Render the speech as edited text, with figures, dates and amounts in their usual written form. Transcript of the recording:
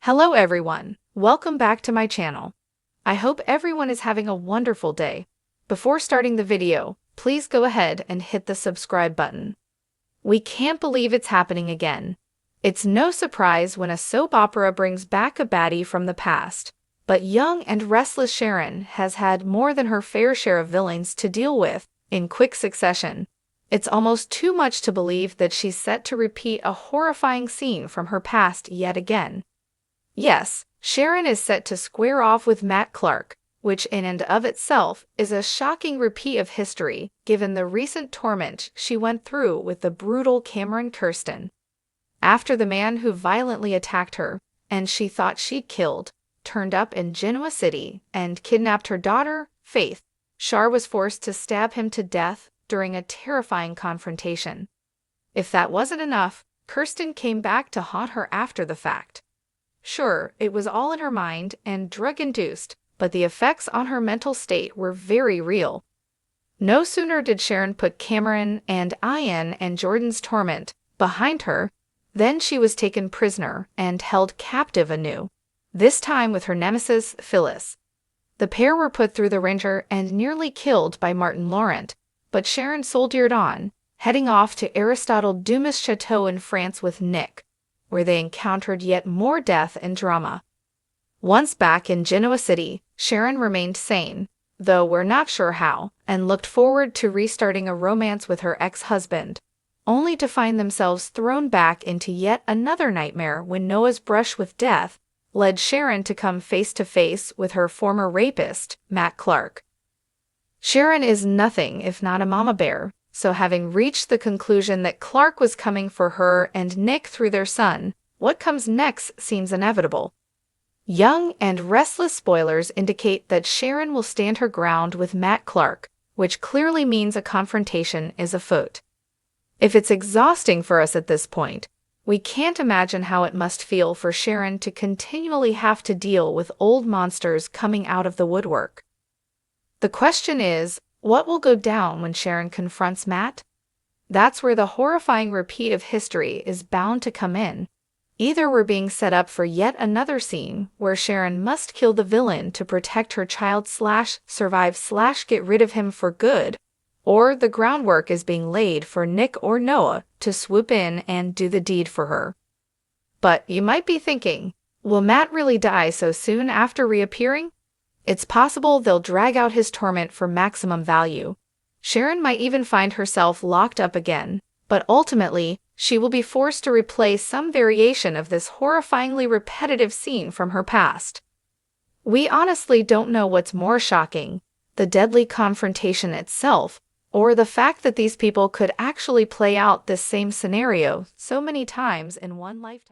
Hello everyone, welcome back to my channel. I hope everyone is having a wonderful day. Before starting the video, please go ahead and hit the subscribe button. We can't believe it's happening again. It's no surprise when a soap opera brings back a baddie from the past, but young and restless Sharon has had more than her fair share of villains to deal with in quick succession. It's almost too much to believe that she's set to repeat a horrifying scene from her past yet again. Yes, Sharon is set to square off with Matt Clark, which in and of itself is a shocking repeat of history given the recent torment she went through with the brutal Cameron Kirsten. After the man who violently attacked her, and she thought she'd killed, turned up in Genoa City and kidnapped her daughter, Faith, Shar was forced to stab him to death during a terrifying confrontation. If that wasn't enough, Kirsten came back to haunt her after the fact. Sure, it was all in her mind and drug-induced, but the effects on her mental state were very real. No sooner did Sharon put Cameron and Ian and Jordan's torment behind her, then she was taken prisoner and held captive anew, this time with her nemesis, Phyllis. The pair were put through the ringer and nearly killed by Martin Laurent, but Sharon soldiered on, heading off to Aristotle Dumas' chateau in France with Nick, where they encountered yet more death and drama. Once back in Genoa City, Sharon remained sane, though we're not sure how, and looked forward to restarting a romance with her ex-husband, only to find themselves thrown back into yet another nightmare when Noah's brush with death led Sharon to come face to face with her former rapist, Matt Clark. Sharon is nothing if not a mama bear, so having reached the conclusion that Clark was coming for her and Nick through their son, what comes next seems inevitable. Young and restless spoilers indicate that Sharon will stand her ground with Matt Clark, which clearly means a confrontation is afoot. If it's exhausting for us at this point, we can't imagine how it must feel for Sharon to continually have to deal with old monsters coming out of the woodwork. The question is, what will go down when Sharon confronts Matt? That's where the horrifying repeat of history is bound to come in. Either we're being set up for yet another scene where Sharon must kill the villain to protect her child / survive / get rid of him for good, or the groundwork is being laid for Nick or Noah to swoop in and do the deed for her. But you might be thinking, will Matt really die so soon after reappearing? It's possible they'll drag out his torment for maximum value. Sharon might even find herself locked up again, but ultimately, she will be forced to replay some variation of this horrifyingly repetitive scene from her past. We honestly don't know what's more shocking, the deadly confrontation itself, or the fact that these people could actually play out this same scenario so many times in one lifetime.